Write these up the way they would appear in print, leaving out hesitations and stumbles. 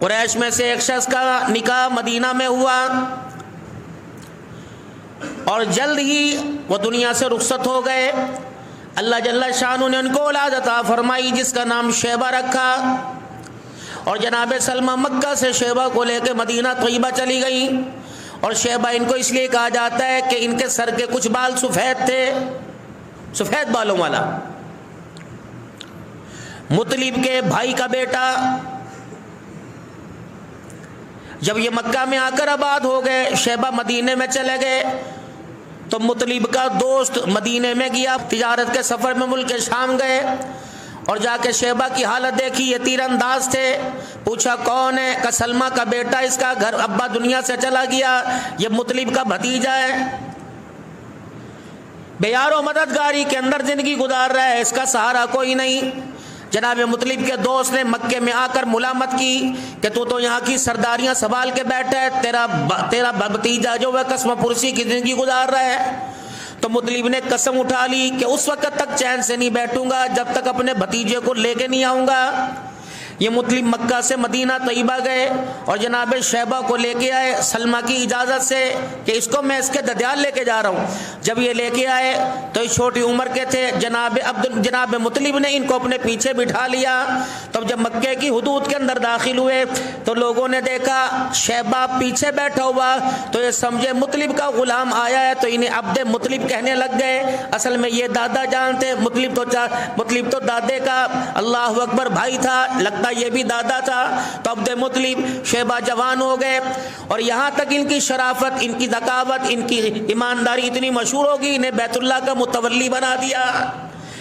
قریش میں سے ایک شخص کا نکاح مدینہ میں ہوا اور جلد ہی وہ دنیا سے رخصت ہو گئے۔ اللہ جل شانہ نے ان کو اولاد عطا فرمائی جس کا نام شیبہ رکھا، اور جناب سلمہ مکہ سے شیبہ کو لے کے مدینہ طیبہ چلی گئی۔ اور شیبہ ان کو اس لیے کہا جاتا ہے کہ ان کے سر کے کچھ بال سفید تھے، سفید بالوں والا۔ مطلب کے بھائی کا بیٹا جب یہ مکہ میں آ کر آباد ہو گئے، شیبہ مدینے میں چلے گئے، تو مطلب کا دوست مدینے میں گیا، تجارت کے سفر میں ملک شام گئے اور جا کے شیبہ کی حالت دیکھی، یہ تیر انداز تھے۔ پوچھا کون ہے؟ کہ سلمہ کا بیٹا، اس کا گھر ابا دنیا سے چلا گیا، یہ مطلب کا بھتیجا ہے، بے یار و مددگاری کے اندر زندگی گزار رہا ہے، اس کا سہارا کوئی نہیں۔ جناب مطلب کے دوست نے مکے میں آ کر ملامت کی کہ تو یہاں کی سرداریاں سنبھال کے بیٹھا ہے، تیرا بھتیجا جو ہے قسم پرسی کی زندگی گزار رہا ہے۔ تو مطلب نے قسم اٹھا لی کہ اس وقت تک چین سے نہیں بیٹھوں گا جب تک اپنے بھتیجے کو لے کے نہیں آؤں گا۔ یہ مطلب مکہ سے مدینہ طیبہ گئے اور جناب شیبہ کو لے کے آئے سلمہ کی اجازت سے کہ اس کو میں اس کے ددیال لے کے جا رہا ہوں۔ جب یہ لے کے آئے تو اس چھوٹی عمر کے تھے، جناب مطلب نے ان کو اپنے پیچھے بٹھا لیا۔ تب جب مکے کی حدود کے اندر داخل ہوئے تو لوگوں نے دیکھا شیبہ پیچھے بیٹھا ہوا، تو یہ سمجھے مطلب کا غلام آیا ہے، تو انہیں عبد مطلب کہنے لگ گئے۔ اصل میں یہ دادا جان تھے، مطلب تو دادے کا اللہ اکبر بھائی تھا، لگتا یہ بھی دادا تھا۔ تو عبد مطلب شیبہ جوان ہو گئے اور یہاں تک ان کی شرافت، ان کی ذکاوت، ان کی ایمانداری اتنی مشہور ہوگی، انہیں بیت اللہ کا متولی بنا دیا۔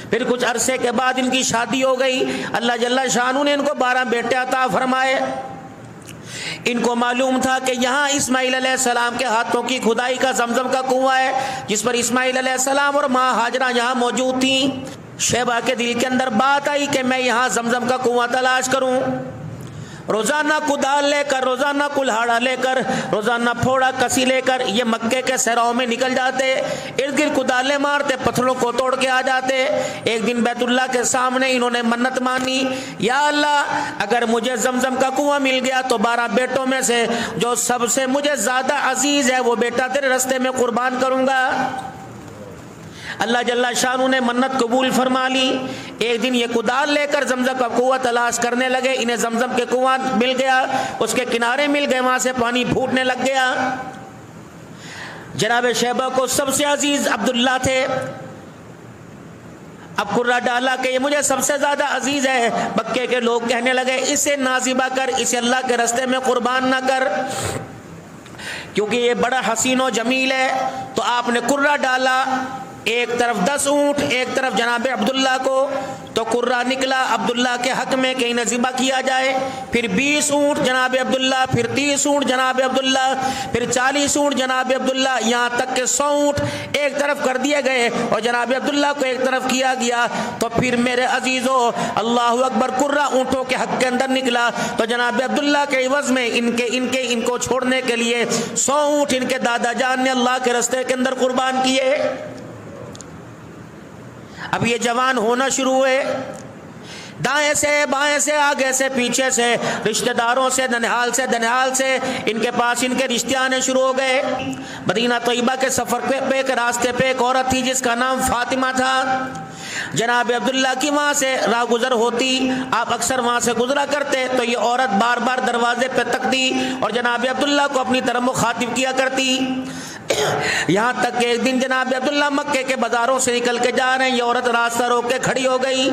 پھر کچھ عرصے کے بعد ان کی شادی ہو گئی، اللہ جل شانہ نے ان کو 12 بیٹے عطا فرمائے۔ ان کو معلوم تھا کہ یہاں اسماعیل علیہ السلام کے ہاتھوں کی کھدائی کا زمزم کا کنواں ہے، جس پر اسماعیل علیہ السلام اور ماں ہاجرہ یہاں موجود تھیں۔ شیبہ کے دل کے اندر بات آئی کہ میں یہاں زمزم کا کنواں تلاش کروں۔ روزانہ کدال لے کر، روزانہ کلہاڑا لے کر، روزانہ پھوڑا کسی لے کر یہ مکے کے صحراؤں میں نکل جاتے، ارد گرد کدالیں مارتے، پتھروں کو توڑ کے آ جاتے۔ ایک دن بیت اللہ کے سامنے انہوں نے منت مانی، یا اللہ اگر مجھے زمزم کا کنواں مل گیا تو 12 بیٹوں میں سے جو سب سے مجھے زیادہ عزیز ہے وہ بیٹا تیرے رستے میں قربان کروں گا۔ اللہ جل شانہ نے منت قبول فرما لی۔ ایک دن یہ کدال لے کر زمزم کا کنواں تلاش کرنے لگے، انہیں زمزم کے کنواں مل گیا، اس کے کنارے مل گئے، وہاں سے پانی پھوٹنے لگ گیا۔ جناب شیبہ کو سب سے عزیز عبداللہ تھے، اب کرہ ڈالا کہ یہ مجھے سب سے زیادہ عزیز ہے۔ مکے کے لوگ کہنے لگے اسے نہ ذبح کر، اسے اللہ کے راستے میں قربان نہ کر، کیونکہ یہ بڑا حسین و جمیل ہے۔ تو آپ نے کرہ ڈالا، ایک طرف 10 اونٹ، ایک طرف جناب عبداللہ کو، تو کرہ نکلا عبداللہ کے حق میں کہ انہیں ذبح کیا جائے۔ پھر 20 اونٹ جناب عبداللہ، پھر 30 اونٹ جناب عبداللہ، پھر 40 اونٹ جناب عبداللہ، یہاں تک کہ 100 اونٹ ایک طرف کر دیے گئے اور جناب عبداللہ کو ایک طرف کیا گیا۔ تو پھر میرے عزیزو اللہ اکبر، کرہ اونٹوں کے حق کے اندر نکلا، تو جناب عبداللہ کے عوض میں ان کو چھوڑنے کے لیے 100 اونٹ ان کے دادا جان نے اللہ کے راستے کے اندر قربان کیے۔ اب یہ جوان ہونا شروع ہوئے، دائیں سے بائیں سے، آگے سے پیچھے سے، رشتہ داروں سے، ننہال سے ان کے پاس ان کے رشتے آنے شروع ہو گئے۔ مدینہ طیبہ کے سفر پہ ایک راستے پہ ایک عورت تھی جس کا نام فاطمہ تھا۔ جناب عبداللہ کی وہاں سے راہ گزر ہوتی، آپ اکثر وہاں سے گزرا کرتے، تو یہ عورت بار بار دروازے پہ تکتی اور جناب عبداللہ کو اپنی طرف مخاطب کیا کرتی۔ یہاں تک کہ ایک دن جناب عبداللہ مکے کے بازاروں سے نکل کے جا رہے ہیں، یہ عورت راستہ روک کے کھڑی ہو گئی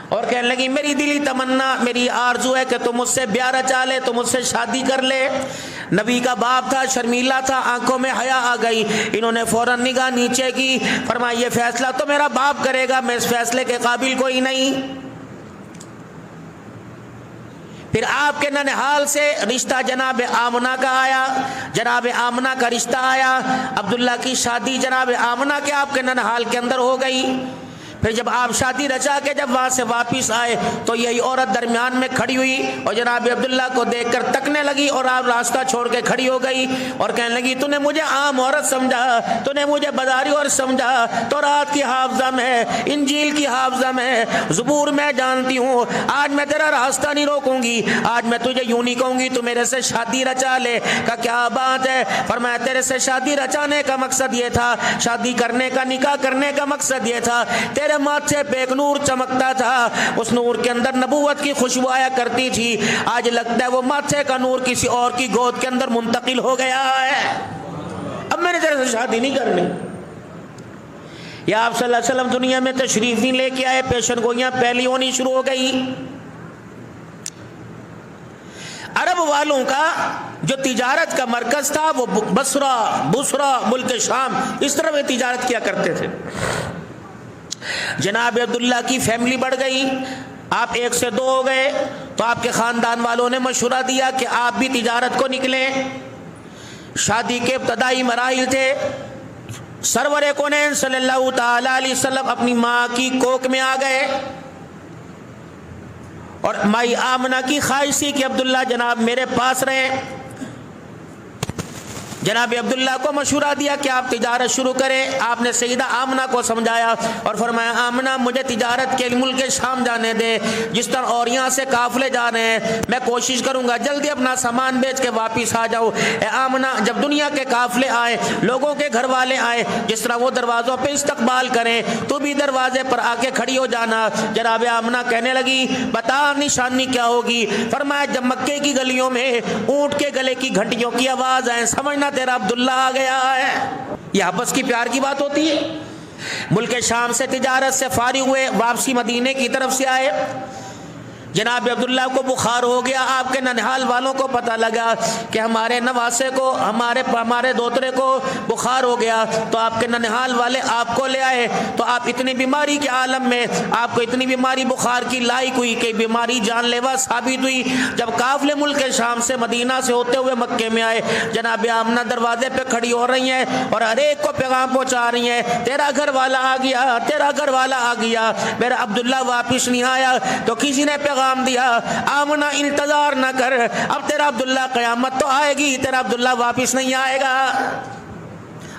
اور کہنے لگی میری دلی تمنا، میری آرزو ہے کہ تم مجھ سے بیاہ رچا لے، تم مجھ سے شادی کر لے۔ نبی کا باپ تھا، شرمیلا تھا، آنکھوں میں حیا آ گئی، انہوں نے فوراً نگاہ نیچے کی، فرمایا یہ فیصلہ تو میرا باپ کرے گا، میں اس فیصلے کے قابل کوئی نہیں۔ پھر آپ کے ننہال سے رشتہ جناب آمنہ کا آیا، جناب آمنہ کا رشتہ آیا، عبداللہ کی شادی جناب آمنہ کے آپ کے ننہال کے اندر ہو گئی۔ پھر جب آپ شادی رچا کے جب وہاں سے واپس آئے تو یہی عورت درمیان میں کھڑی ہوئی اور جناب عبداللہ کو دیکھ کر تکنے لگی اور آپ راستہ چھوڑ کے کھڑی ہو گئی اور کہنے لگی تو نے مجھے عام عورت سمجھا, تو نے مجھے بازاری عورت سمجھا, تورات کی حافظہ میں, انجیل کی حافظہ میں, زبور میں جانتی ہوں, آج میں تیرا راستہ نہیں روکوں گی, آج میں تجھے یوں نہیں کہوں گی تو میرے سے شادی رچا لے. کا کیا بات ہے؟ فرمایا تیرے سے شادی رچانے کا مقصد یہ تھا, شادی کرنے کا, نکاح کرنے کا مقصد یہ تھا, تیرے ماتھے پہ ایک نور چمکتا تھا, اس نور کے اندر نبوت کی خوشبو آیا کرتی تھی, آج لگتا ہے وہ ماتھے کا نور کسی اور کی گود کے اندر منتقل ہو گیا ہے, اب میں نے تیرے سے شادی نہیں کرنی. یا آپ صلی اللہ علیہ وسلم دنیا میں تشریف نہیں لے کے آئے, پیشن گوئیاں پہلی ہونی شروع ہو گئی. عرب والوں کا جو تجارت کا مرکز تھا وہ بصرہ ملک شام, اس طرح وہ تجارت کیا کرتے تھے. جناب عبداللہ کی فیملی بڑھ گئی, آپ 1 سے 2 ہو گئے تو آپ کے خاندان والوں نے مشورہ دیا کہ آپ بھی تجارت کو نکلیں. شادی کے ابتدائی مراحل تھے. سرور کونین صلی اللہ تعالی علیہ وسلم اپنی ماں کی کوکھ میں آ گئے اور مائی آمنہ کی خواہش تھی کہ عبداللہ جناب میرے پاس رہیں. جناب عبداللہ کو مشورہ دیا کہ آپ تجارت شروع کریں. آپ نے سیدہ آمنہ کو سمجھایا اور فرمایا آمنہ مجھے تجارت کے ملک شام جانے دے, جس طرح اور یہاں سے قافلے جا رہے ہیں میں کوشش کروں گا جلدی اپنا سامان بیچ کے واپس آ جاؤ. اے آمنہ جب دنیا کے قافلے آئے, لوگوں کے گھر والے آئے, جس طرح وہ دروازوں پہ استقبال کریں تو بھی دروازے پر آ کے کھڑی ہو جانا. جناب آمنہ کہنے لگی بتا نشانی کیا ہوگی؟ فرمایا جب مکے کی گلیوں میں اونٹ کے گلے کی گھنٹیوں کی آواز آئے سمجھنا تیرا عبداللہ آ گیا ہے. یہ آپس کی پیار کی بات ہوتی ہے. ملک شام سے تجارت سے فارغ ہوئے, واپسی مدینے کی طرف سے آئے. جناب عبداللہ کو بخار ہو گیا. آپ کے ننہال والوں کو پتہ لگا کہ ہمارے نواسے کو, ہمارے دوترے کو بخار ہو گیا, تو آپ کے ننہال والے آپ کو لے آئے. تو آپ اتنی بیماری کے عالم میں, آپ کو اتنی بیماری بخار کی لاحق ہوئی کہ بیماری جان لیوا ثابت ہوئی. جب قافلے ملک شام سے مدینہ سے ہوتے ہوئے مکے میں آئے, جناب آمنہ دروازے پہ کھڑی ہو رہی ہیں اور ہر ایک کو پیغام پہنچا رہی ہیں تیرا گھر والا آ گیا, تیرا گھر والا آ گیا, میرا عبداللہ واپس نہیں آیا. تو کسی نے پیغام دیا آمنہ انتظار نہ کر, اب تیرا عبداللہ قیامت تو آئے گی, تیرا عبداللہ واپس نہیں آئے گا.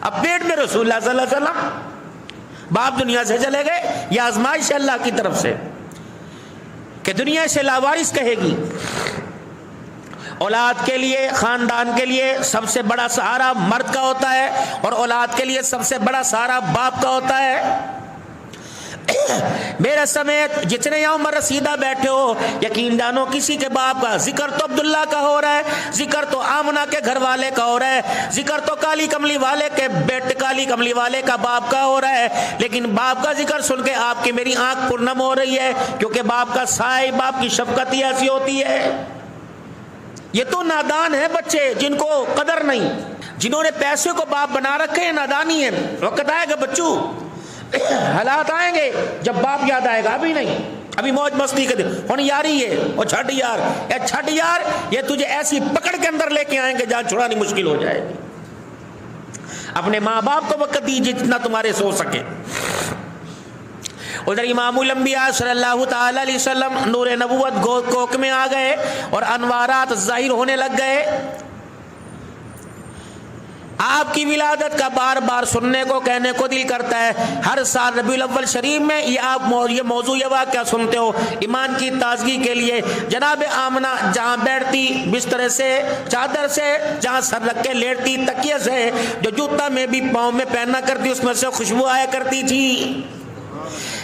اب پیٹ میں رسول اللہ صلی اللہ علیہ وسلم باپ دنیا سے چلے گئے. یہ آزمائش ہے اللہ کی طرف سے کہ دنیا سے لاوارث کہے گی. اولاد کے لیے, خاندان کے لیے سب سے بڑا سہارا مرد کا ہوتا ہے اور اولاد کے لیے سب سے بڑا سہارا باپ کا ہوتا ہے. میرے سمیت جتنے یہاں عمر رسیدہ بیٹھے ہو, یقین جانو کسی کے باپ کا ذکر تو عبداللہ کا ہو رہا ہے, ذکر تو آمنہ کے گھر والے کا ہو رہا ہے, ذکر تو کالی کملی والے کے بیٹے, کالی کملی والے کا باپ کا ہو رہا ہے. لیکن باپ کا ذکر سن کے آپ کی میری آنکھ پرنم ہو رہی ہے, کیونکہ باپ کا سائے, باپ کی شفقت ہی ایسی ہوتی ہے. یہ تو نادان ہے بچے جن کو قدر نہیں, جنہوں نے پیسے کو باپ بنا رکھے ہیں, نادانی ہے. وقت آئے گا بچوں, حالات آئیں گے جب باپ یاد آئے گا, ابھی نہیں, ابھی موج مستی کے دن ہوں یاری ہے. اور چھٹ یار, اے چھٹ یار, یہ تجھے ایسی پکڑ کے اندر لے کے آئیں گے جہاں چھڑانی مشکل ہو جائے گی. اپنے ماں باپ کو وقت دیجیے جتنا تمہارے سو سکے. ادھر امام الانبیاء صلی اللہ تعالی علیہ وسلم نور نبوت کوکھ میں آ گئے اور انوارات ظاہر ہونے لگ گئے. آپ کی ولادت کا بار بار سننے کو, کہنے کو دل کرتا ہے. ہر سال ربیع الاول شریف میں یہ موضوع, یہ واقعہ سنتے ہو ایمان کی تازگی کے لیے. جناب آمنہ جہاں بیٹھتی بستر سے, چادر سے, جہاں سر رکھ کے لیٹتی تکیے سے, جو جوتا میں بھی پاؤں میں پہنا کرتی اس میں سے خوشبو آیا کرتی تھی.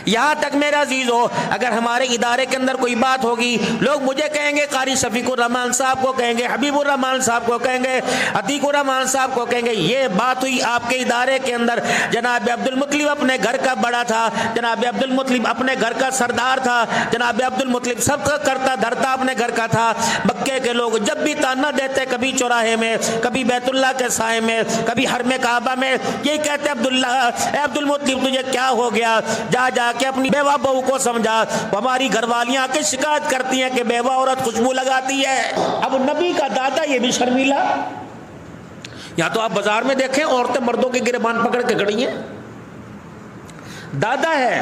یہاں تک میرے عزیزو, اگر ہمارے ادارے کے اندر کوئی بات ہوگی, لوگ مجھے کہیں گے, قاری شفیق الرحمان صاحب کو کہیں گے, حبیب الرحمان صاحب کو کہیں گے, عتیق الرحمان صاحب کو کہیں گے, یہ بات ہوئی آپ کے ادارے کے اندر. جناب عبد المطلب اپنے گھر کا بڑا تھا, جناب عبد المطلب اپنے گھر کا سردار تھا, جناب عبد المطلب سب کا کرتا دھرتا اپنے گھر کا تھا. مکے کے لوگ جب بھی تانا دیتے, کبھی چوراہے میں, کبھی بیت اللہ کے سائے میں, کبھی حرم کعبہ میں, یہی کہتے عبداللہ, اے عبد المطلب تجھے کیا ہو گیا؟ جا جا کے اپنی بیوہ بہو کو سمجھا. ہماری گھر والیاں آ کے شکایت کرتی ہیں کہ بیوہ عورت خوشبو لگاتی ہے. اب نبی کا دادا یہ بھی شرمیلا. یا تو آپ بازار میں دیکھیں عورتیں مردوں کے گریبان پکڑ کے کھڑی ہیں, دادا ہے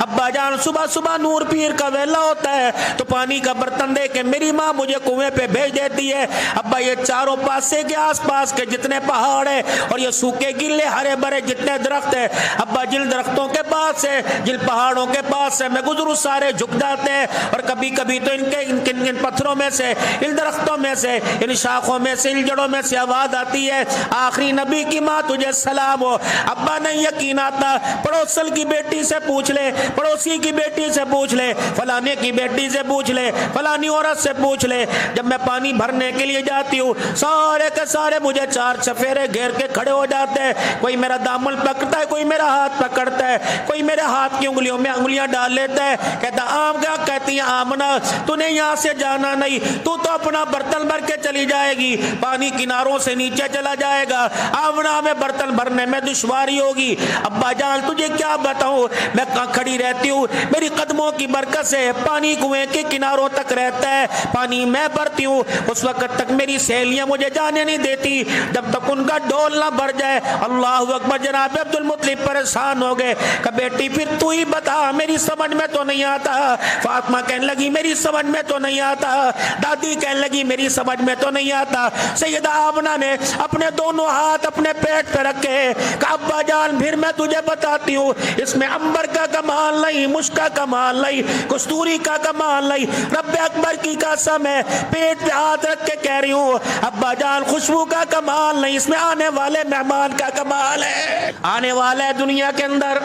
ابا جان صبح صبح نور پیر کا ویلا ہوتا ہے تو پانی کا برتن دے کے میری ماں مجھے کنویں پہ بھیج دیتی ہے۔ ابا یہ چاروں پاسے کے آس پاس کے جتنے پہاڑ ہیں اور یہ سوکھے گلے ہرے بھرے جتنے درخت ہیں، ابا جن درختوں کے پاس سے جن پہاڑوں کے پاس سے میں گزروں سارے جھک جاتے ہیں، اور کبھی کبھی تو ان پتھروں میں سے، ان درختوں میں سے، ان شاخوں میں سے، ان جڑوں میں سے آواز آتی ہے، آخری نبی کی ماں تجھے سلام ہو۔ ابا نہیں یقین آتا، پڑوسل کی بیٹی سے پوچھ لے، پڑوسی کی بیٹی سے پوچھ لے، فلانے کی بیٹی سے پوچھ لے، فلانی عورت سے پوچھ لے۔ جب میں پانی بھرنے کے لیے جاتی ہوں سارے کے سارے مجھے چار چفیرے گھیر کے کھڑے ہو جاتے ہیں، کوئی میرا دامن پکڑتا ہے، کوئی میرا ہاتھ پکڑتا ہے، کوئی میرے ہاتھ کی انگلیوں میں انگلیاں ڈال لیتا ہے، کہتا آم کیا کہتی ہے آمنہ تو نے یہاں سے جانا نہیں، تو اپنا برتن بھر کے چلی جائے گی، پانی کناروں سے نیچے چلا جائے گا، آمنہ میں برتن بھرنے میں دشواری ہوگی۔ ابا جان تجھے کیا بتاؤں، میں کھڑی رہتی ہوں، میری قدموں کی برکت سے پانی کنویں کے کناروں تک رہتا ہے، پانی میں بھرتی ہوں، اس وقت تک میری سہیلیاں مجھے جانے نہیں دیتی جب تک ان کا ڈول نہ بھر جائے۔ اللہ اکبر۔ جناب عبد المطلب پریشان ہو گئے کہ بیٹی پھر تو ہی بتا، میری سمجھ میں تو نہیں آتا۔ فاطمہ کہنے لگی میری سمجھ میں تو نہیں آتا، دادی کہنے لگی میری سمجھ میں تو نہیں آتا۔ سیدہ آمنہ نے اپنے دونوں ہاتھ اپنے پیٹ پہ رکھے کہ ابا جان پھر میں تجھے بتاتی ہوں، اس میں عنبر کا کمال نہیں، مشک کا کمال نہیں، کستوری کا کمال نہیں، رب اکبر کی قسم ہے پیٹ پہ ہاتھ رکھ کے کہہ رہی ہوں ابا جان خوشبو کا کمال نہیں، اس میں آنے والے مہمان کا کمال ہے، آنے والا ہے دنیا کے اندر۔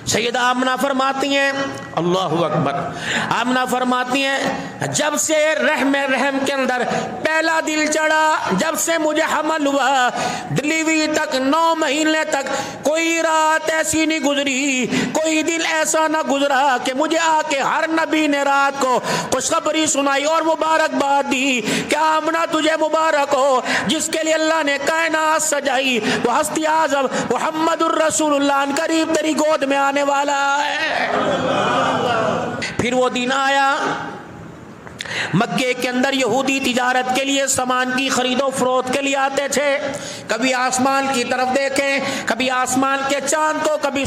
سیدہ آمنہ فرماتی ہیں اللہ اکبر، آمنہ فرماتی ہیں جب سے رحم کے اندر پہلا دل چڑھا، جب سے مجھے حمل ہوا ڈلیوری تک 9 مہینے تک کوئی رات ایسی نہیں گزری، کوئی دن ایسا نہ گزرا کہ مجھے آ کے ہر نبی نے رات کو خوشخبری سنائی اور مبارکباد دی کہ آمنہ تجھے مبارک ہو، جس کے لیے اللہ نے کائنات سجائی وہ ہستی اعظم محمد الرسول اللہ قریب تیری گود میں آنے والا ہے۔ پھر وہ دن آیا مکے کے اندر یہودی تجارت کے لیے سامان کی خرید و فروخت کے لیے آتے تھے، کبھی آسمان کی طرف دیکھیں، کبھی آسمان کے چاند کو، کبھی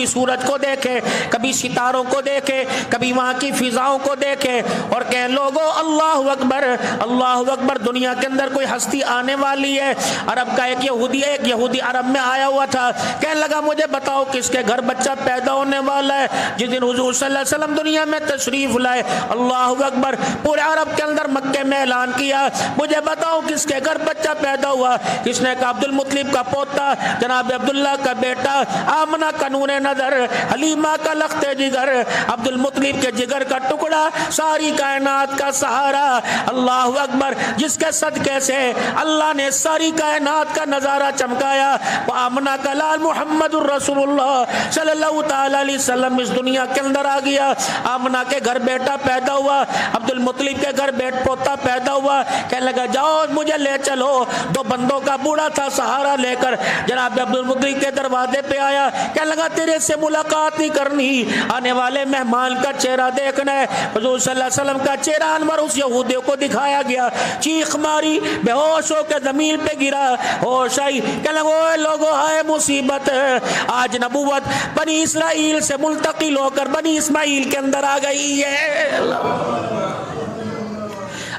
سورج کو دیکھیں، کبھی ستاروں کو دیکھیں، کبھی وہاں کی فضاؤں کو دیکھیں اور کہیں لوگوں اللہ اکبر اللہ اکبر، دنیا کے اندر کوئی ہستی آنے والی ہے۔ عرب کا ایک یہودی عرب میں آیا ہوا تھا، کہنے لگا مجھے بتاؤ کس کے گھر بچہ پیدا ہونے والا ہے۔ جس دن حضور صلی اللہ علیہ وسلم دنیا میں تشریف لائے اللہ اکبر، پورے عرب کے اندر مکے میں اعلان کیا مجھے بتاؤ کس کے گھر بچہ پیدا ہوا۔ کس نے کہا عبد المطلب کا پوتا، جناب عبداللہ کا بیٹا، آمنہ کا نور نظر، حلیمہ کا لخت جگر، عبد المطلب کے جگر کا ٹکڑا، ساری کائنات کا سہارا اللہ اکبر، جس کے صدقے سے اللہ نے ساری کائنات کا نظارہ چمکایا۔ وہ آمنہ کا لال محمد الرسول اللہ صلی اللہ تعالی علیہ وسلم اس دنیا کے اندر آ گیا۔ آمنہ کے گھر بیٹا پیدا ہوا، عبد المطلب کے گھر بیٹ پوتا پیدا ہوا، کہنے لگا جاؤ مجھے لے چلو۔ 2 بندوں کا بوڑھا تھا سہارا لے کر جناب عبد المطلب کے دروازے پہ آیا، کہنے لگا تیرے سے ملاقات نہیں کرنی، آنے والے مہمان کا چہرہ دیکھنا ہے۔ حضور صلی اللہ علیہ وسلم کا چہرہ انور اس یہودی کو دکھایا گیا، چیخ ماری، بے ہوش ہو کے زمین پہ گرا، ہوش آئی، کہنے لگا اوے لوگوں ہائے مصیبت، آج نبوت بنی اسرائیل سے منتقل ہو کر بنی اسماعیل کے اندر آ گئی ہے۔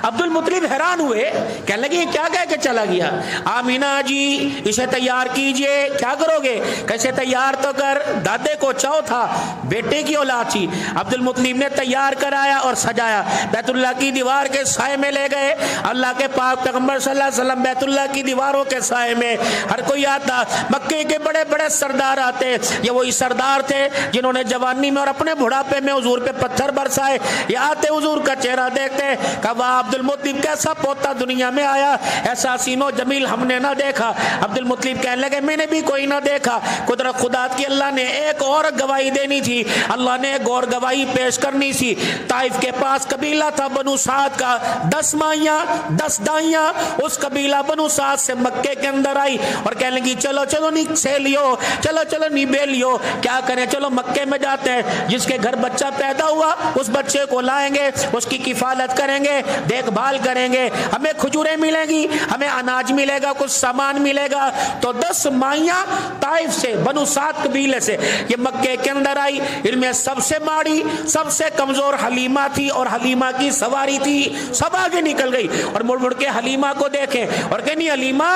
عبد المطلب حیران ہوئے، کہنے لگے یہ کیا کہہ کے چلا گیا؟ آمینہ جی اسے تیار کیجئے۔ کیا کرو گے؟ کیسے تیار تو کر، دادے کو چاو تھا، بیٹے کی اولاد تھی۔ عبد المطلب نے تیار کرایا اور سجایا، بیت اللہ کی دیوار کے سائے میں لے گئے۔ اللہ کے پاک پیغمبر صلی اللہ علیہ وسلم بیت اللہ کی دیواروں کے سائے میں، ہر کوئی آتا، مکے کے بڑے بڑے سردار آتے، یہ وہی سردار تھے جنہوں نے جوانی میں اور اپنے بڑھاپے میں حضور پہ پتھر برسائے۔ یہ آتے حضور کا چہرہ دیکھتے کہ واہ عبد المطلب کیسا پوتا دنیا میں آیا، ایسا حسین و جمیل ہم نے نہ دیکھا۔ عبد المطلب کہنے لگے میں نے بھی کوئی نہ دیکھا۔ قدرت خدا کی اللہ نے ایک اور گواہی دینی تھی، اللہ نے ایک اور گواہی پیش کرنی تھی۔ طائف کے پاس قبیلہ تھا بنو سعد کا، 10 مائیاں 10 دائیاں، اس قبیلہ بنو سعد سے مکے کے اندر آئی اور کہنے لگی چلو چلو نہیں سہیلیو، چلو چلو نہیں بیلیو، کیا کریں چلو مکے میں جاتے ہیں، جس کے گھر بچہ پیدا ہوا اس بچے کو لائیں گے، اس کی کفالت کریں گے، دیکھ دیکھ بھال کریں گے, ہمیں کھجوریں ملیں گی, ہمیں اناج ملے گا, کچھ سامان ملے گا. تو 10 مائیاں طائف سے, بنو سعد قبیلے سے یہ مکے کے اندر آئی. ان میں سب سے ماڑی, سب سے کمزور حلیمہ تھی, اور حلیمہ کی سواری تھی. سب آگے نکل گئی اور مڑ مڑ کے حلیمہ کو دیکھیں اور کہنی حلیمہ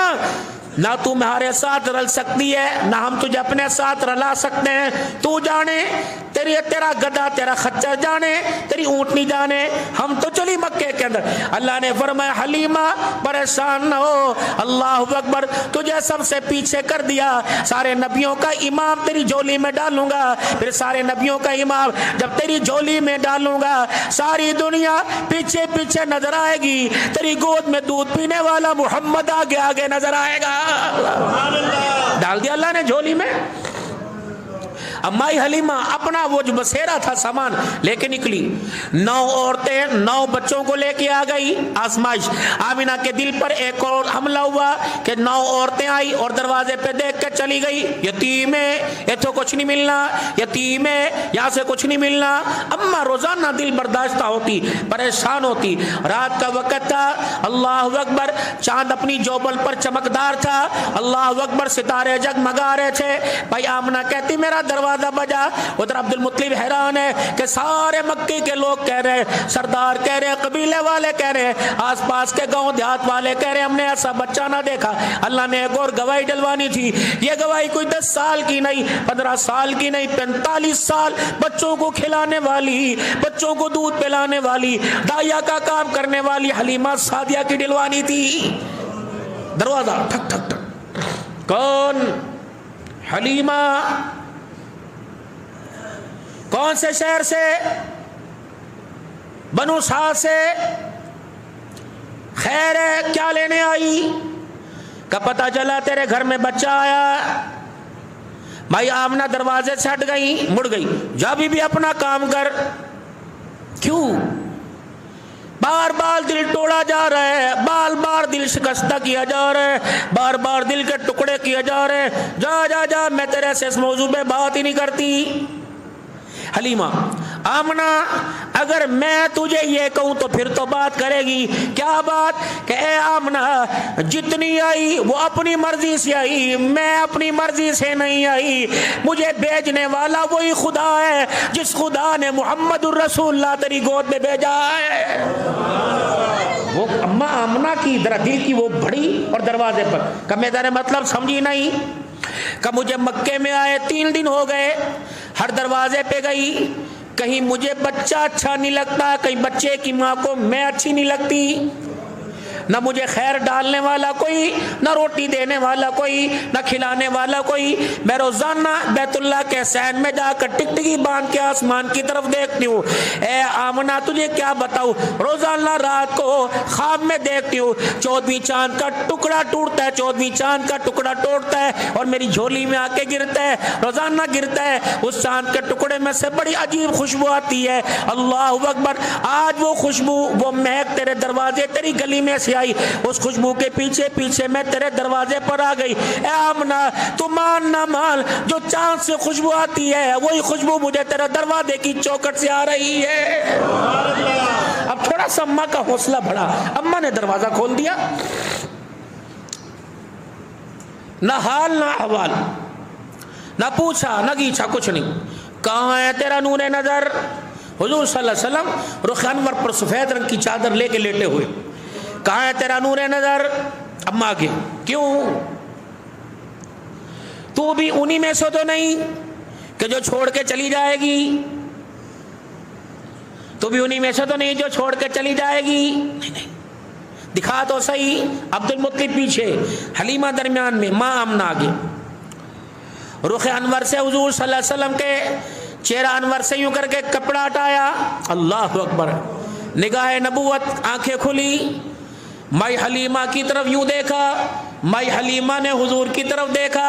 نہ تو ہمارے ساتھ رل سکتی ہے, نہ ہم تجھے اپنے ساتھ رلا سکتے ہیں. تو جانے, تیرا گدھا, تیرا خچر جانے, تیری اونٹنی جانے, ہم تو چلی مکے کے اندر. اللہ نے فرمایا حلیمہ پریشان نہ ہو, اللہ اکبر, تجھے سب سے پیچھے کر دیا, سارے نبیوں کا امام تیری جھولی میں ڈالوں گا. پھر سارے نبیوں کا امام جب تیری جھولی میں ڈالوں گا, ساری دنیا پیچھے پیچھے نظر آئے گی, تیری گود میں دودھ پینے والا محمد آگے آگے نظر آئے گا. ڈال دیا اللہ نے جھولی میں. اب مائی حلیمہ اپنا وہ جو بسیرا تھا سامان لے کے نکلی. 9 عورتیں 9 بچوں کو لے کے آ گئی. آزمائش. آمینہ کے دل پر ایک اور حملہ ہوا کہ 9 عورتیں آئی اور دروازے پہ دیکھ کے چلی گئی. یتیم ہے, یہ تو کچھ نہیں ملنا, یتیم ہے, یہاں سے کچھ نہیں ملنا. اما روزانہ دل برداشتہ ہوتی, پریشان ہوتی. رات کا وقت تھا, اللہ اکبر, چاند اپنی جوبل پر چمکدار تھا, اللہ اکبر, ستارے جگمگا رہے تھے. بھائی آمنہ کہتی میرا دروازہ بجا. ادھر عبد المطلب حیران ہے کہ سارے مکی کے لوگ کہہ رہے, سردار کہہ رہے, قبیلے والے کہہ رہے, آس پاس کے گاؤں دیہات والے کہہ رہے ہم نے ایسا بچہ نہ دیکھا. اللہ نے ایک اور گواہی ڈلوانی تھی. یہ گواہی کوئی 10 سال کی نہیں, 15 سال کی نہیں, 45 سال بچوں کو کھلانے والی, بچوں کو دودھ پلانے والی, دایا کا کام کرنے والی حلیمہ سعدیہ کی ڈلوانی تھی. دروازہ ٹھک ٹھک ٹھک. کون؟ حلیمہ. کون سے شہر سے؟ بنو سعد سے. خیر ہے, کیا لینے آئی؟ کا پتہ چلا تیرے گھر میں بچہ آیا. بھائی آمنہ دروازے سے ہٹ گئی, مڑ گئی. جا بھی اپنا کام کر. کیوں؟ بار بار دل توڑا جا رہا ہے, بار بار دل شکستہ کیا جا رہا ہے, بار بار دل کے ٹکڑے کیے جا رہے ہیں. جا جا جا, میں تیرے سے اس موضوع پہ بات ہی نہیں کرتی. حلیمہ, آمنہ اگر میں تجھے یہ کہوں تو پھر تو بات کرے گی. کیا بات؟ کہ اے آمنہ جتنی آئی وہ اپنی مرضی سے آئی, میں اپنی مرضی سے نہیں آئی. مجھے بھیجنے والا وہی خدا ہے جس خدا نے محمد الرسول اللہ تیری گود میں بھیجا ہے. وہ اما آمنہ کی دل کی وہ بڑی اور دروازے پر کہ میں تیرے مطلب سمجھی نہیں. کہ مجھے مکے میں آئے 3 دن ہو گئے, ہر دروازے پہ گئی, کہیں مجھے بچہ اچھا نہیں لگتا, کہیں بچے کی ماں کو میں اچھی نہیں لگتی. نہ مجھے خیر ڈالنے والا کوئی, نہ روٹی دینے والا کوئی, نہ کھلانے والا کوئی. میں روزانہ بیت اللہ کے سین میں جا کر ٹکٹکی باندھ کے آسمان کی طرف دیکھتی ہوں. اے آمنہ تجھے کیا بتاؤں, روزانہ رات کو خواب میں دیکھتی ہوں 14ویں چاند کا ٹکڑا ٹوٹتا ہے, 14ویں چاند کا ٹکڑا ٹوٹتا ہے اور میری جھولی میں آ کے گرتا ہے, روزانہ گرتا ہے. اس چاند کے ٹکڑے میں سے بڑی عجیب خوشبو آتی ہے. اللہ اکبر, آج وہ خوشبو, وہ مہک تیرے دروازے, تیری گلی میں سے آئی. اس خوشبو کے پیچھے پیچھے میں تیرے دروازے پر آ گئی. اے آمنہ تو مان نہ مان, جو چاند سے خوشبو آتی ہے وہی خوشبو مجھے تیرے دروازے کی چوکھٹ سے آ رہی ہے. اب تھوڑا سا اماں کا حوصلہ بڑھا, اماں نے دروازہ کھول دیا. نہ حال نہ احوال, نہ پوچھا نہ گیچھا, کچھ نہیں. کہاں ہے تیرا نور نظر؟ حضور صلی اللہ علیہ وسلم رخ انور پر سفید رنگ کی چادر لے کے لیٹے ہوئے. کہاں ہے تیرا نور نظر؟ اما آگے. کیوں؟ تو بھی انہی میں سے تو نہیں کہ جو چھوڑ کے چلی جائے گی؟ تو بھی انہی میں سے تو نہیں جو چھوڑ کے چلی جائے گی؟ نہیں. دکھا تو صحیح. عبد المطلب پیچھے, حلیمہ درمیان میں, ماں آمنہ آگے. رخ انور سے حضور صلی اللہ علیہ وسلم کے چہرہ انور سے یوں کر کے کپڑا ہٹایا. اللہ اکبر, نگاہ نبوت, آنکھیں کھلی. مائی حلیمہ کی طرف یوں دیکھا, مائی حلیمہ نے حضور کی طرف دیکھا.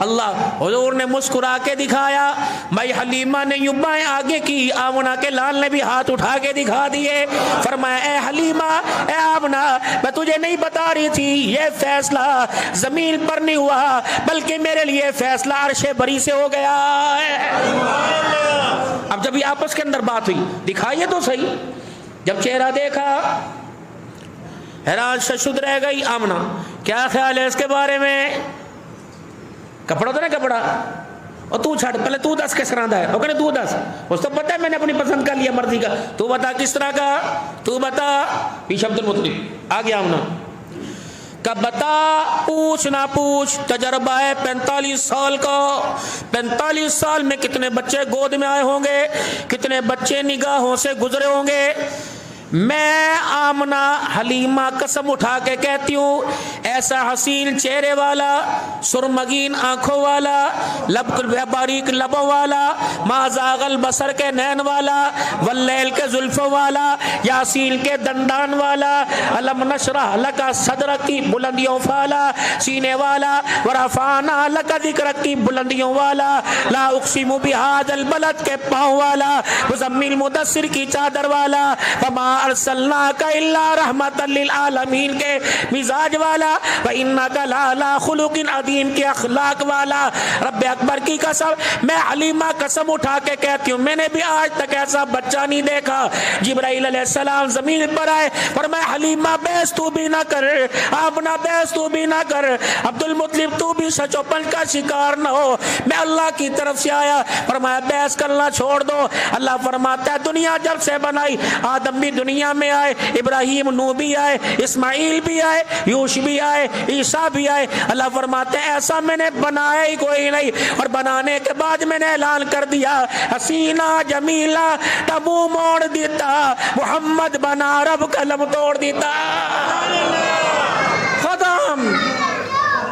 اللہ, حضور نے مسکرا کے دکھایا. مائی حلیمہ نے یوں بائیں آگے کی, آمنہ کے لال نے بھی ہاتھ اٹھا کے دکھا دیے. فرمایا اے حلیمہ, اے آمنہ, میں تجھے نہیں بتا رہی تھی یہ فیصلہ زمین پر نہیں ہوا بلکہ میرے لیے فیصلہ عرش بری سے ہو گیا ہے. اب جب یہ آپس کے اندر بات ہوئی, دکھائیے تو صحیح. جب چہرہ دیکھا حیران ششد رہ گئی آمنہ، کیا خیال ہے اس کے بارے میں؟ کپڑا تو نا کپڑا، اور تو چھڑ پہلے تو دس کس طرح دا ہے، وہ کہنے تو دس، اس تو پتہ ہے میں نے اپنی پسند کر لیا مرضی کا، تو بتا کس طرح کا، تو بتا۔ پیش عبد المطلب آ گیا آمنہ کہ بتا، پوچھ نہ پوچھ، تجربہ ہے 45 سال کا، 45 سال میں کتنے بچے گود میں آئے ہوں گے، کتنے بچے نگاہوں سے گزرے ہوں گے۔ میں آمنہ حلیمہ قسم اٹھا کے کہتی ہوں، ایسا حسین چہرے والا، سرمگین آنکھوں والا، باریک لبوں والا، ما زاغ البصر کے نین والا، واللیل کے زلفوں والا، یاسین کے دندان والا، علم نشرح لک صدرک کی بلندیوں والا، سینے والا، ورفعنا لک ذکرک کی بلندیوں والا، لا اقسم بہذا البلد کے پاؤں والا، مزمل مدثر کی چادر والا، وما ارسلناک الا رحمت للعالمین کے مزاج والا، وانک لعلی خلق عظیم کے اخلاق والا۔ رب اکبر کی قسم، میں حلیمہ قسم اٹھا کے کہتی ہوں، میں نے بھی آج تک ایسا بچہ نہیں دیکھا۔ جبرائیل علیہ السلام زمین پر آئے، فرمایا حلیمہ بحث تو بھی نہ کر، آمنہ بحث تو بھی نہ کر، عبد المطلب تو بھی سچ و پن کا شکار نہ ہو، میں اللہ کی طرف سے آیا۔ فرمایا بحث کرنا چھوڑ دو۔ اللہ فرماتا ہے دنیا جب سے بنائی، آدم بھی دنیا میں آئے، ابراہیم نوح بھی آئے، اسماعیل بھی آئے، یوش بھی آئے، عیسیٰ بھی آئے۔ اللہ فرماتے ہیں ایسا میں نے بنایا ہی کوئی نہیں، اور بنانے کے بعد میں نے اعلان کر دیا، حسینہ جمیلہ تبو موڑ دیتا، محمد بنا رب قلم توڑ دیتا۔ ختم،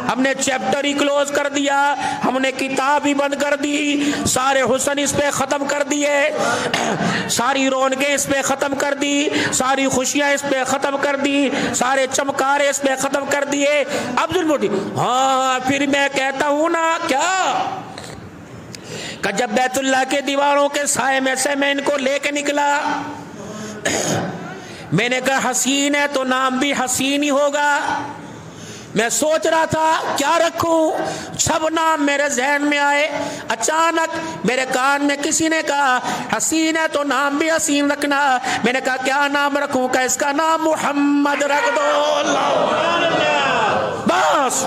ہم نے چیپٹر ہی کلوز کر دیا، ہم نے کتاب ہی بند کر دی، سارے حسن اس پہ ختم کر دیے، ساری رونقیں اس پہ ختم کر دی، ساری خوشیاں اس پہ ختم کر دی، سارے چمکارے اس پہ ختم کر دیے۔ عبد المطلب ہاں پھر میں کہتا ہوں نا کیا کہ جب بیت اللہ کے دیواروں کے سائے میں سے میں ان کو لے کے نکلا، میں نے کہا حسین ہے تو نام بھی حسین ہی ہوگا۔ میں سوچ رہا تھا کیا رکھوں، سب نام میرے ذہن میں آئے، اچانک میرے کان میں کسی نے کہا حسین ہے تو نام بھی حسین رکھنا۔ میں نے کہا کیا نام رکھوں؟ کہ اس کا نام محمد رکھ دو۔ بس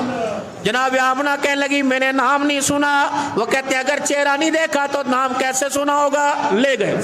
جناب آمنہ کہنے لگی میں نے نام نہیں سنا، وہ کہتے ہیں اگر چہرہ نہیں دیکھا تو نام کیسے سنا ہوگا؟ لے گئے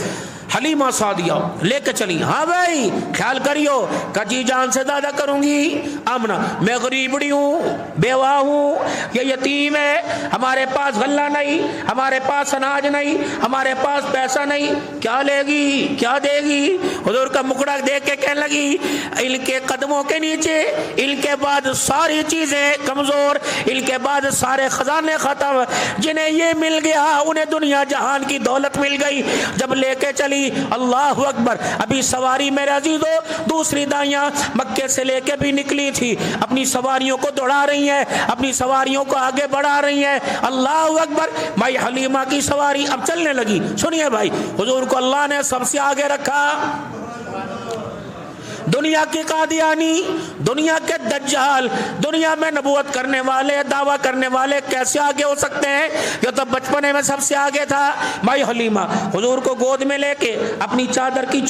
حلیمہ سعدیہ لے کے چلی، ہاں بھائی خیال کریو کہ جی جان سے زیادہ کروں گی۔ آمنہ میں غریبڑی ہوں، بیوہ ہوں، یہ یتیم ہے، ہمارے پاس غلہ نہیں، ہمارے پاس اناج نہیں، ہمارے پاس پیسہ نہیں، کیا لے گی کیا دے گی؟ حضور کا مکڑا دیکھ کے کہنے لگی ان کے قدموں کے نیچے، ان کے بعد ساری چیزیں کمزور، ان کے بعد سارے خزانے ختم، جنہیں یہ مل گیا انہیں دنیا جہان کی دولت مل گئی۔ جب لے کے چلی اللہ اکبر، ابھی سواری میرے عزیزو دوسری دائیاں مکے سے لے کے بھی نکلی تھی، اپنی سواریوں کو دوڑا رہی ہیں، اپنی سواریوں کو آگے بڑھا رہی ہیں۔ اللہ اکبر، بھائی حلیمہ کی سواری اب چلنے لگی۔ سنیے بھائی، حضور کو اللہ نے سب سے آگے رکھا۔ دنیا کی قادیانی، دنیا کے دجال، دنیا میں نبوت کرنے والے، دعویٰ کرنے والے کیسے آگے ہو سکتے ہیں؟ یہ تو بچپنے میں سب سے آگے تھا۔ بھائی حلیمہ حضور کو گود میں لے کے اپنی چادر کی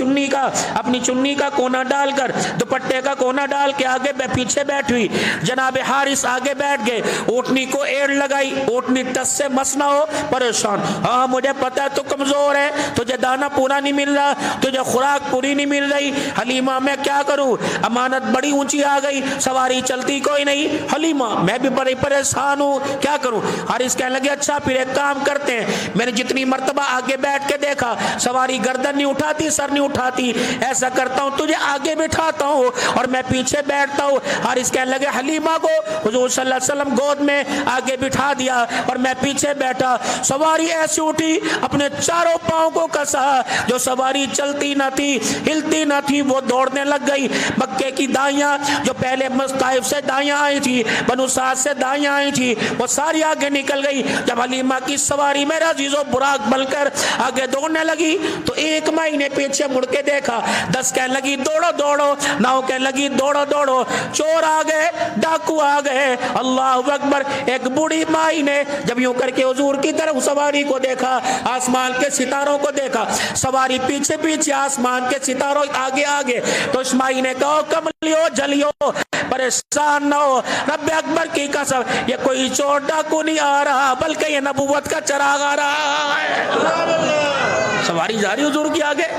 اپنی چنی کا کونا ڈال کر، دوپٹے کا کونا ڈال کے آگے پیچھے بیٹھ ہوئی۔ جناب حارث آگے بیٹھ گئے، اونٹنی کو ایڑ لگائی، اونٹنی تس سے مس نہ ہو، پریشان، ہاں مجھے پتا ہے تو کمزور ہے، تجھے دانا پورا نہیں مل رہا، تجھے خوراک پوری نہیں مل رہی، حلیمہ میں کیا کروں؟ امانت بڑی اونچی آ گئی، سواری چلتی کوئی نہیں، حلیمہ میں بھی بڑی پریشان ہوں، کیا کروں؟ حارث کہنے لگے اچھا پھر ایک کام کرتے ہیں، میں نے جتنی مرتبہ آگے بیٹھ کے دیکھا سواری گردن نہیں اٹھاتی، سر نہیں اٹھاتی، ایسا کرتا ہوں تجھے آگے بٹھاتا ہوں اور میں پیچھے بیٹھتا ہوں۔ حارث کہنے لگے حلیمہ کو حضور صلی اللہ علیہ وسلم گود میں آگے بٹھا دیا اور میں پیچھے بیٹھا، سواری ایسی اٹھی اپنے چاروں پاؤں کو کسا، جو سواری چلتی نہ تھی ہلتی نہ تھی وہ دوڑنے لگ گئی۔ مکے کی دائیاں جو پہلے طائف سے دائیاں آئی تھی، بنو سعد سے دائیاں آئی تھی، وہ ساری آگے نکل گئی۔ جب حلیمہ کی سواری میرا عزیزو براق بل کر آگے دوڑنے لگی تو ایک مائی نے پیچھے مڑ کے دیکھا، 10 کہنے لگی دوڑو دوڑو، 9 کہنے لگی دوڑو دوڑو، چور آ گئے، ڈاکو آ گئے۔ اللہ اکبر، ایک بوڑھی مائی نے جب یوں کر کے حضور کی طرف سواری کو دیکھا، آسمان کے ستاروں کو دیکھا، سواری پیچھے پیچھے، آسمان کے ستاروں آگے آگے، تو تو اسماعیل نے کہا کملیو جلیو پریشان نہ ہو، رب اکبر کی قسم یہ کوئی چور ڈاکو نہیں آ رہا بلکہ یہ نبوت کا چراغ آ رہا ہے۔ سواری جا رہی حضور کی آگے،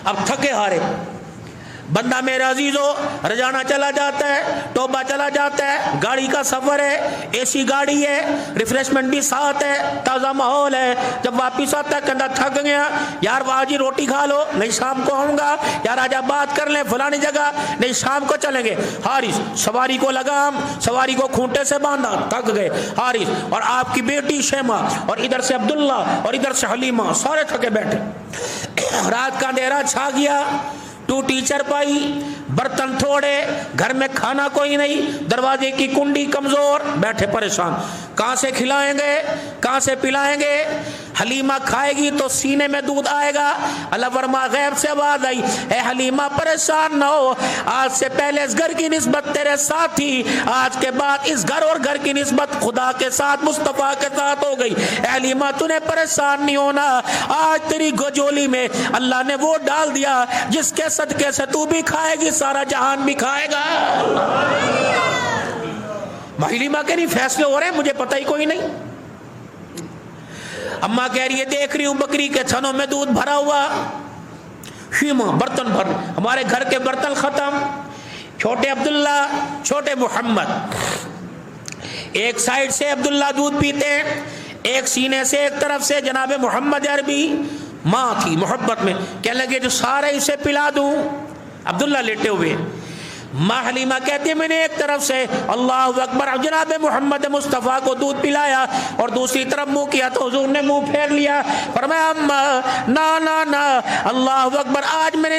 اب تھکے ہارے بندہ میرے عزیزو رجانا چلا جاتا ہے، ٹوبہ چلا جاتا ہے، گاڑی کا سفر ہے، اے سی گاڑی ہے، ریفریشمنٹ بھی ساتھ ہے، تازہ ماحول ہے، جب واپس آتا ہے کہتا تھک گیا یار آج ہی روٹی کھا لو، نہیں شام کو آؤں گا، یار آج آپ بات کر لیں فلانی جگہ، نہیں شام کو چلیں گے۔ حارث سواری کو لگام، سواری کو کھونٹے سے باندھا، تھک گئے حارث اور آپ کی بیٹی شیمہ اور ادھر سے عبداللہ اور ادھر سے حلیمہ، سارے تھکے بیٹھے۔ رات کا اندھیرا چھا گیا، ٹوٹی چرپائی، برتن تھوڑے، گھر میں کھانا کوئی نہیں، دروازے کی کنڈی کمزور، بیٹھے پریشان، کہاں سے کھلائیں گے، کہاں سے پلائیں گے؟ حلیمہ کھائے گی تو سینے میں دودھ آئے گا۔ اللہ فرما غیب سے آواز آئی، اے حلیمہ پریشان نہ ہو، آج سے پہلے اس گھر کی نسبت تیرے ساتھ تھی، آج کے بعد اس گھر اور گھر کی نسبت خدا کے ساتھ مصطفیٰ کے ساتھ ہو گئی۔ اے حلیمہ تو نے پریشان نہیں ہونا، آج تیری گجولی میں اللہ نے وہ ڈال دیا جس کے صدقے سے تو بھی کھائے گی، سارا جہان بھی کھائے گا۔ حلیمہ کہ نہیں فیصلے ہو رہے ہیں، مجھے پتہ ہی کوئی نہیں۔ اماں کہہ رہی ہے دیکھ رہی ہوں بکری کے تھنوں میں دودھ بھرا ہوا، شیمہ برتن بھر، ہمارے گھر کے برتن ختم، چھوٹے عبداللہ چھوٹے محمد، ایک سائیڈ سے عبداللہ دودھ پیتے ہیں، ایک سینے سے ایک طرف سے جناب محمد عربی، ماں تھی محبت میں کہنے لگے جو سارے اسے پلا دوں، عبداللہ لیٹے ہوئے، ماں حلیمہ کہتی ہے میں نے ایک طرف سے اللہ اکبر جناب محمد مصطفیٰ کو دودھ پلایا اور دوسری طرف منہ کیا تو حضور نے منہ پھیر لیا، فرمایا اماں نا نا نا، اللہ اکبر آج میں نے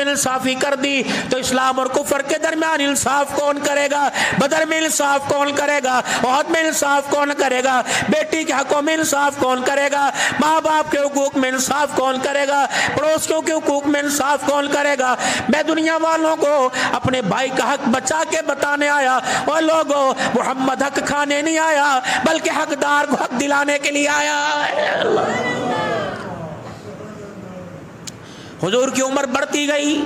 انصافی کر دی تو اسلام اور کفر کے درمیان انصاف کون کرے گا؟ بدر میں انصاف کون کرے گا؟ احد میں انصاف کون کرے گا؟ بیٹی کے حقوں میں انصاف کون کرے گا؟ ماں باپ کے حقوق میں انصاف کون کرے گا؟ پڑوسیوں کے حقوق میں انصاف کون کرے گا؟ میں دنیا والوں کو اپنے بھائی کا حق بچا کے بتانے آیا، اور لوگوں محمد حق کھانے نہیں آیا بلکہ حقدار کو حق دلانے کے لیے آیا۔ حضور کی عمر بڑھتی گئی،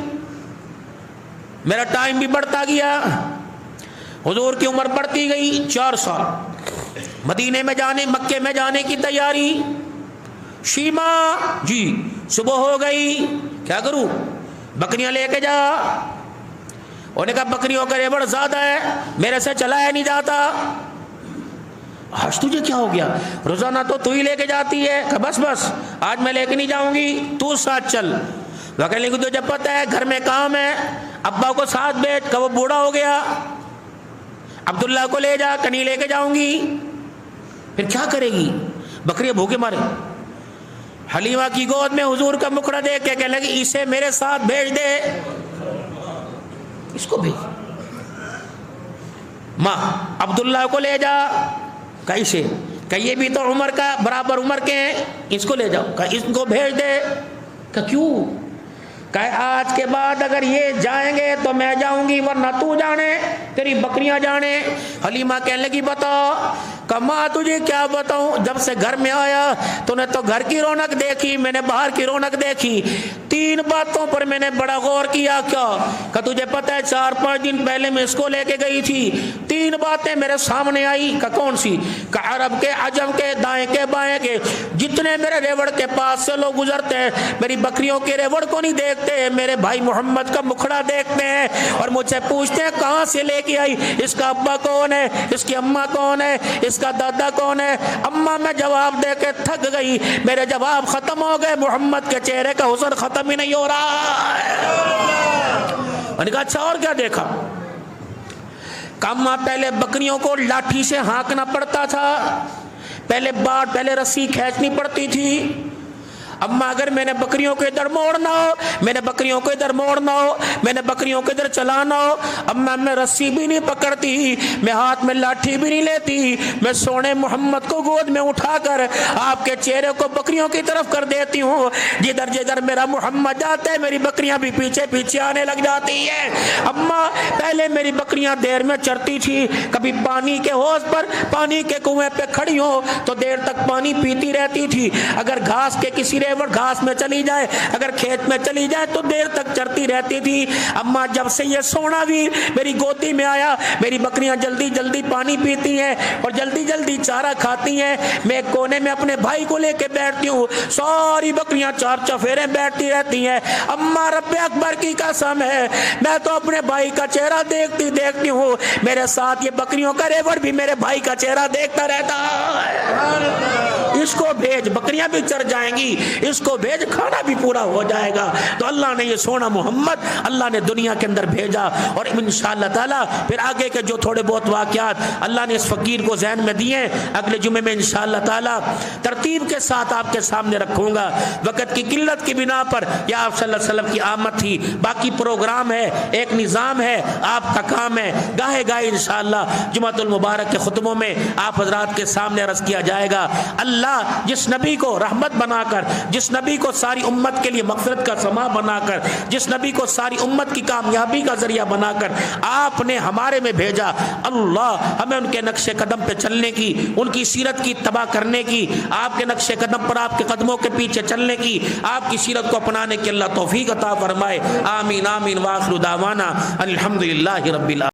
میرا ٹائم بھی بڑھتا گیا، حضور کی عمر بڑھتی گئی، 4 سال مدینے میں جانے مکے میں جانے کی تیاری۔ شیمہ جی صبح ہو گئی، کیا کروں؟ بکریاں لے کے جا۔ انہوں نے کہا بکریوں کا ریوڑ زیادہ ہے، میرے سے چلایا نہیں جاتا۔ آج تجھے کیا ہو گیا؟ روزانہ تو ہی لے کے جاتی ہے۔ کہ بس آج میں لے کے نہیں جاؤں گی، تو ساتھ چل۔ وہ کہنے لگی تجھے پتہ ہے گھر میں کام ہے، ابا کو ساتھ بیٹھ، کہ وہ بوڑھا ہو گیا، عبداللہ کو لے جا، کہ نہیں لے کے جاؤں گی۔ پھر کیا کرے گی؟ بکریاں بھوکے مارے۔ حلیمہ کی گود میں حضور کا مکھڑا دیکھ کے کہنے لگی اسے میرے ساتھ بھیج دے، اس کو بھیج۔ ماں عبداللہ کو لے جا، کیسے؟ کہ یہ بھی تو عمر کا برابر عمر کے ہیں، اس کو لے جاؤ، کہ اس کو بھیج دے۔ کہ کیوں؟ کہ آج کے بعد اگر یہ جائیں گے تو میں جاؤں گی، ورنہ تو جانے، تیری بکریاں جانے۔ حلیمہ کہنے لگی بتاؤ۔ کہ ماں تجھے کیا بتاؤں، جب سے گھر میں آیا تو نے تو گھر کی رونق دیکھی، میں نے باہر کی رونق دیکھی، 3 باتوں پر میں نے بڑا غور کیا۔ کیا؟ کہ تجھے پتہ ہے 4-5 دن پہلے میں اس کو لے کے گئی تھی، 3 باتیں میرے سامنے آئی۔ کہ کون سی؟ کہ عرب کے عجم کے دائیں کے بائیں کے جتنے میرے ریوڑ کے پاس سے لوگ گزرتے ہیں میری بکریوں کے ریوڑ کو نہیں دیکھتے، میرے بھائی محمد کا مکھڑا دیکھتے ہیں اور مجھ سے پوچھتے ہیں کہاں سے لے کے آئی، اس کا ابا کون ہے، اس کی اماں کون ہے، اس کا دادا کون ہے؟ اماں میں جواب دے کے تھک گئی، میرے جواب ختم ہو گئے، محمد کے چہرے کا حسن ختم ہی نہیں ہو رہا۔ میں نے کہا اچھا اور کیا دیکھا؟ کاما پہلے بکریوں کو لاٹھی سے ہانکنا پڑتا تھا، پہلے رسی کھینچنی پڑتی تھی۔ اما اگر میں نے بکریوں کو ادھر موڑنا ہو، میں نے بکریوں کو ادھر موڑنا ہو، میں نے بکریوں کو ادھر چلانا ہو، اما میں رسی بھی نہیں پکڑتی، میں ہاتھ میں لاٹھی بھی نہیں لیتی، میں سونے محمد کو گود میں اٹھا کر آپ کے چہرے کو بکریوں کی طرف کر دیتی ہوں، جدھر جدھر میرا محمد جاتا ہے میری بکریاں بھی پیچھے پیچھے آنے لگ جاتی ہیں۔ اما پہلے میری بکریاں دیر میں چرتی تھی، کبھی پانی کے حوض پر پانی کے کنویں پہ کھڑی ہو تو دیر تک پانی پیتی رہتی تھی، اگر گھاس کے کسی ریوڑ گھاس میں چلی جائے, اگر کھیت میں چلی جائے تو دیر تک چرتی رہتی تھی. اما جب سے یہ سونا بھی میری گودی میں آیا, میری بکریاں جلدی جلدی پانی پیتی ہیں اور جلدی جلدی چارہ کھاتی ہیں. میں ایک کونے میں اپنے بھائی کو لے کے بیٹھتی ہوں, ساری بکریاں چار چفیرے بیٹھتی رہتی ہیں. اما رب اکبر کی قسم ہے, میں تو اپنے بھائی کا چہرہ دیکھتی ہوں, میرے ساتھ یہ بکریوں کا ریوڑ بھی میرے بھائی کا چہرہ دیکھتا رہتا ہے. اس کو بھیج, بکریاں بھی چر جائیں گی, اس کو بھیج, کھانا بھی پورا ہو جائے گا. تو اللہ نے یہ سونا محمد اللہ نے دنیا کے اندر بھیجا. اور انشاءاللہ تعالی پھر آگے کے جو تھوڑے بہت واقعات اللہ نے اس فقیر کو ذہن میں دیے, اگلے جمعے میں انشاءاللہ تعالی ترتیب کے ساتھ آپ کے سامنے رکھوں گا. وقت کی قلت کی بنا پر یا آپ صلی اللہ علیہ وسلم کی آمد تھی, باقی پروگرام ہے, ایک نظام ہے, آپ کا کام ہے. گاہے گاہے انشاءاللہ جمعۃ المبارک کے خطبوں میں آپ حضرات کے سامنے عرض کیا جائے گا. اللہ جس نبی کو رحمت بنا کر, جس نبی کو ساری امت کے لیے مغفرت کا سما بنا کر, جس نبی کو ساری امت کی کامیابی کا ذریعہ بنا کر آپ نے ہمارے میں بھیجا, اللہ ہمیں ان کے نقش قدم پہ چلنے کی, ان کی سیرت کی اتباع کرنے کی, آپ کے نقش قدم پر آپ کے قدموں کے پیچھے چلنے کی, آپ کی سیرت کو اپنانے کی اللہ توفیق عطا فرمائے. آمین آمین. وآخر دعوانا الحمدللہ رب العالمین.